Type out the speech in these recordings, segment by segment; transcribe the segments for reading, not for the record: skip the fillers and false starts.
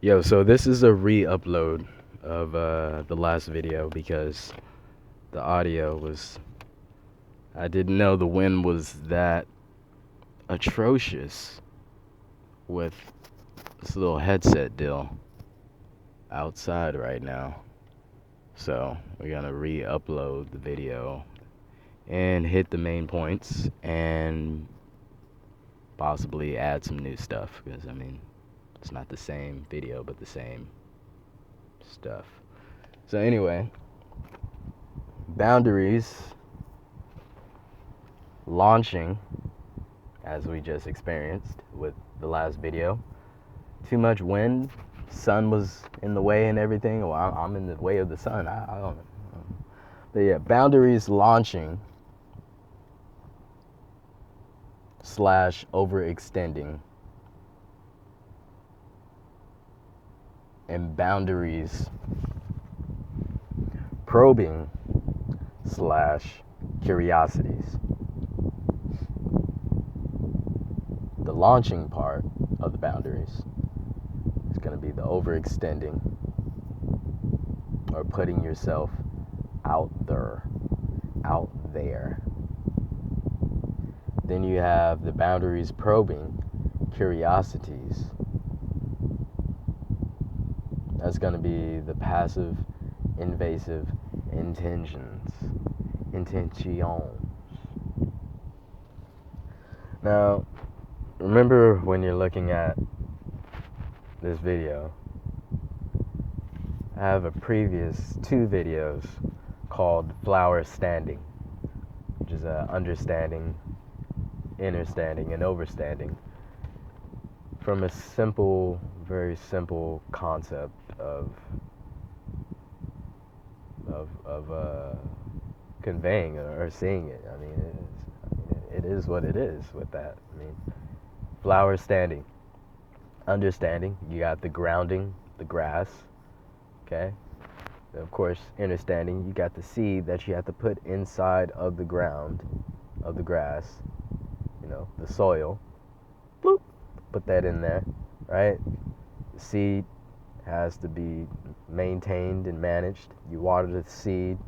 Yo, so this is a re-upload of the last video because the audio was. I didn't know the wind was that atrocious with this little headset deal outside right now. So we're gonna re-upload the video and hit the main points and possibly add some new stuff because I mean it's not the same video but the same stuff. So anyway, boundaries launching as we just experienced with the last video. Too much wind, sun was in the way and everything. Well, I'm in the way of the sun. I don't know. But yeah, boundaries launching slash overextending and boundaries probing slash curiosities. The launching part of the boundaries is going to be the overextending or putting yourself out there. Then you have the boundaries probing curiosities. That's going to be the passive invasive intentions. Now, remember when you're looking at this video, I have a previous 2 videos called Flower Standing, which is understanding, understanding, and overstanding from a simple, very simple concept of conveying or seeing it. I mean, it is what it is with that. I mean, flower standing, understanding. You got the grounding, the grass. Okay. And of course, understanding. You got the seed that you have to put inside of the ground, of the grass. You know, the soil. Bloop. Put that in there, right? The seed has to be maintained and managed. You water the seed.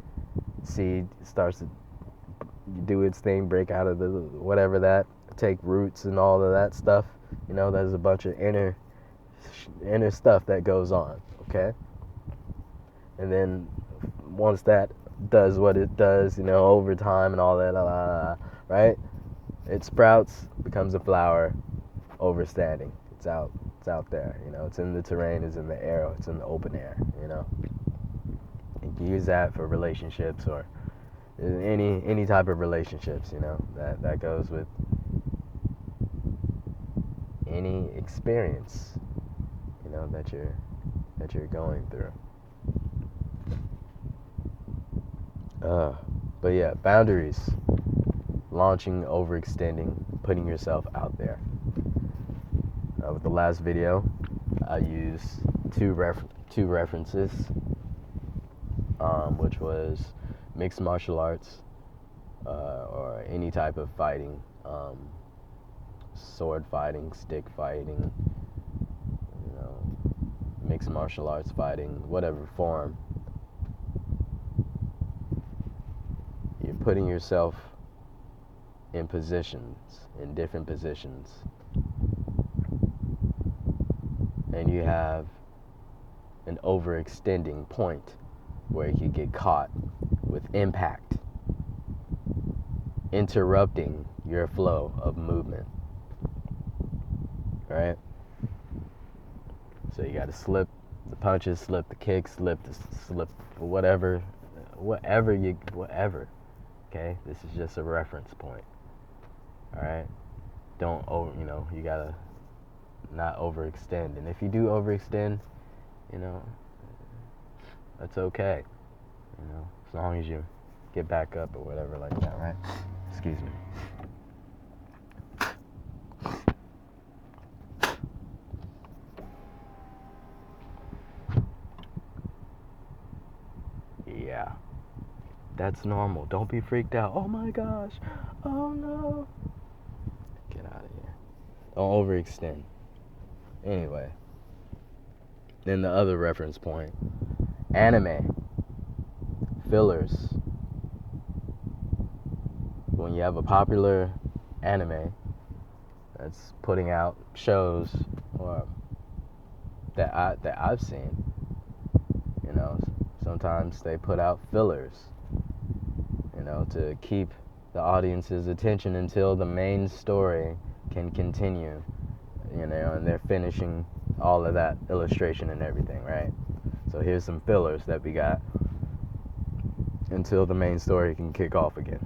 Seed starts to do its thing, break out of the whatever that, take roots and all of that stuff. You know, there's a bunch of inner stuff that goes on. Okay, and then once that does what it does, you know, over time and all that, right? It sprouts, becomes a flower, overstanding. It's out there. You know, it's in the terrain, it's in the air, it's in the open air. You know, you can use that for relationships or any type of relationships. You know, that goes with any experience. You know that you're going through. But yeah, boundaries, launching, overextending, putting yourself out there. With the last video, I used two references, which was mixed martial arts or any type of fighting, sword fighting, stick fighting, you know, mixed martial arts fighting, whatever form. You're putting yourself in positions, in different positions. And you have an overextending point where you could get caught with impact, interrupting your flow of movement. Right? So you got to slip the punches, slip the kicks, slip whatever. Okay? This is just a reference point. All right? Don't you got to not overextend. And if you do overextend, you know, that's okay. You know, as long as you get back up or whatever like that, right? Excuse me. Yeah. That's normal. Don't be freaked out. Oh my gosh. Oh no. Get out of here. Don't overextend. Anyway. then the other reference point, anime, fillers. When you have a popular anime that's putting out shows or that I've seen, you know, sometimes they put out fillers, you know, to keep the audience's attention until the main story can continue, you know, and they're finishing all of that illustration and everything, right? So here's some fillers that we got until the main story can kick off again,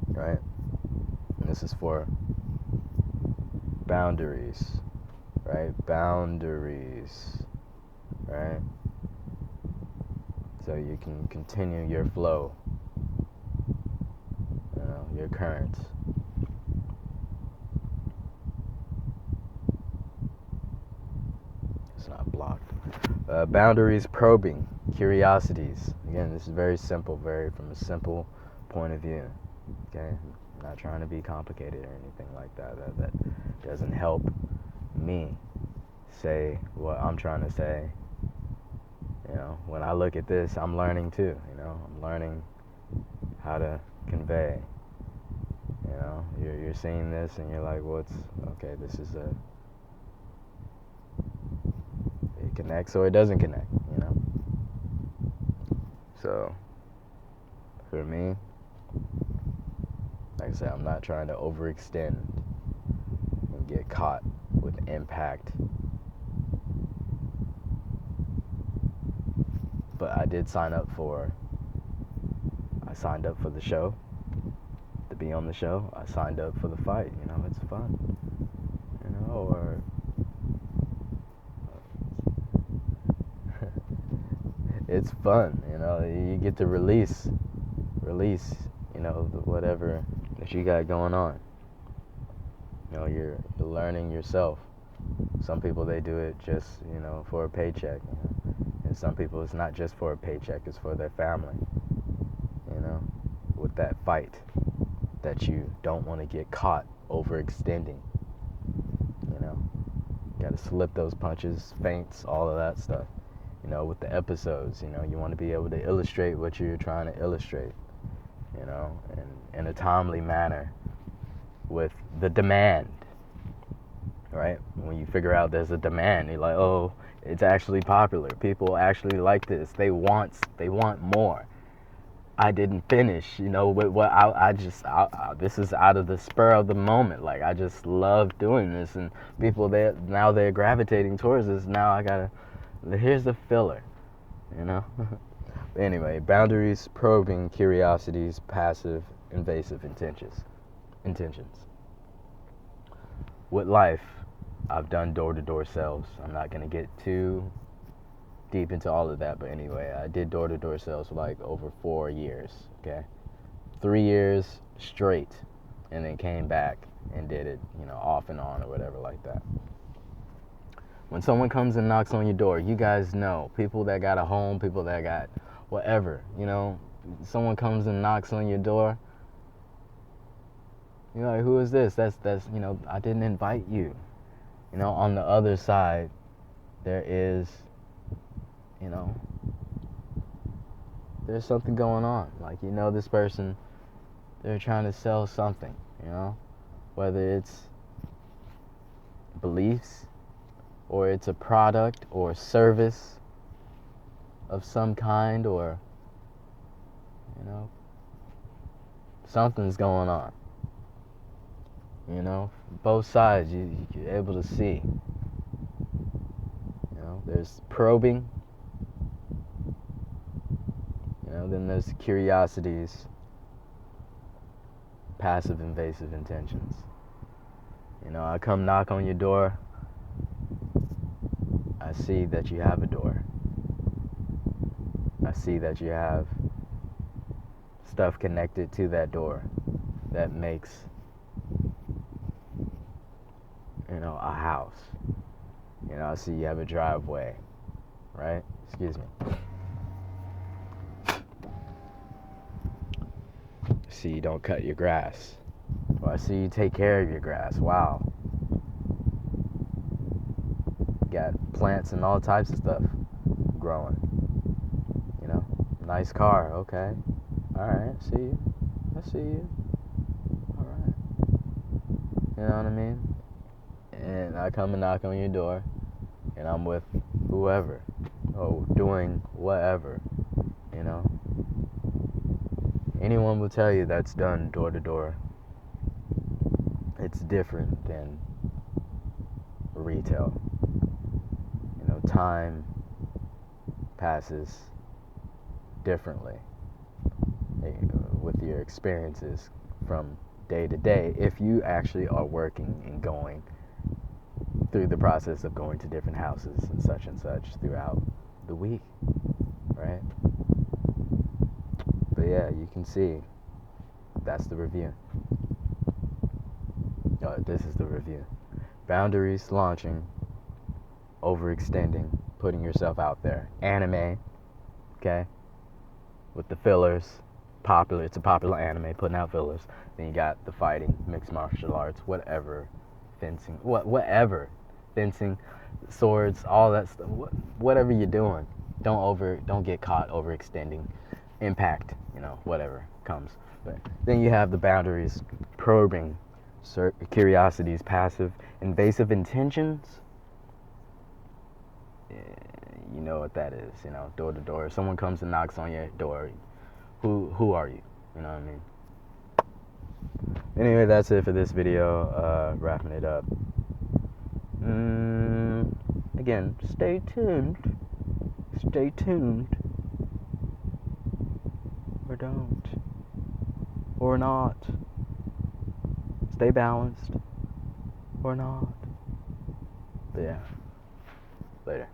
right? And this is for boundaries, right? Boundaries, right? So you can continue your flow, you know, your current. It's not blocked. Boundaries, probing, curiosities. Again, this is very simple, very from a simple point of view. Okay, I'm not trying to be complicated or anything like that. That doesn't help me say what I'm trying to say. You know, when I look at this, I'm learning too. You know, I'm learning how to convey. You know, you're seeing this and you're like, what's okay? This is a. It connects or it doesn't connect. You know. So, for me, like I said, I'm not trying to overextend and get caught with impact. But I did sign up for the show, to be on the show. I signed up for the fight, you know, it's fun. You know, or it's fun, you know, you get to release, you know, whatever that you got going on. You know, you're learning yourself. Some people, they do it just, you know, for a paycheck, you know? And some people, it's not just for a paycheck, it's for their family, you know, with that fight that you don't want to get caught overextending, you know. You got to slip those punches, feints, all of that stuff, you know, with the episodes. You know, you want to be able to illustrate what you're trying to illustrate, you know, and in a timely manner with the demand, right? When you figure out there's a demand, you're like, oh, it's actually popular. People actually like this. They want more. I didn't finish, you know, with what this is out of the spur of the moment. Like, I just love doing this, and people, they're gravitating towards this. Now here's the filler, you know. Anyway, boundaries, probing, curiosities, passive, invasive intentions. With life, I've done door-to-door sales. I'm not going to get too deep into all of that, but anyway, I did door-to-door sales for like over 4 years, okay? 3 years straight, and then came back and did it, you know, off and on or whatever like that. When someone comes and knocks on your door, you guys know, people that got a home, people that got whatever, you know, someone comes and knocks on your door, you're like, who is this? That's you know, I didn't invite you. You know, on the other side, there is, you know, there's something going on. Like, you know, this person, they're trying to sell something, you know, whether it's beliefs or it's a product or service of some kind, or, you know, something's going on. You know, both sides, you're able to see. You know, there's probing. You know, then there's curiosities, passive, invasive intentions. You know, I come knock on your door. I see that you have a door. I see that you have stuff connected to that door that makes, you know, a house. You know, I see you have a driveway, right? Excuse me. I see you don't cut your grass. Or I see you take care of your grass. Wow. got plants and all types of stuff growing. You know, nice car. Okay, all right. See you. I see you. All right. You know what I mean? And I come and knock on your door, and I'm with whoever, or doing whatever. You know. Anyone will tell you that's done door to door. It's different than retail. You know, time passes differently with your experiences from day to day if you actually are working and going through the process of going to different houses and such throughout the week, right? But yeah, you can see that's the review. This is the review. Boundaries launching, overextending, putting yourself out there. Anime, okay, with the fillers. Popular. It's a popular anime, putting out fillers. Then you got the fighting, mixed martial arts, whatever, fencing, whatever, fencing, swords, all that stuff. Whatever you're doing, don't get caught overextending. Impact, you know, whatever comes. But then you have the boundaries, probing, curiosities, passive, invasive intentions. You know what that is, you know, door to door. If someone comes and knocks on your door, who are you? You know what I mean? Anyway, that's it for this video. Wrapping it up. Again, stay tuned. Stay tuned. Or don't. Or not. Stay balanced. Or not. But yeah. Later.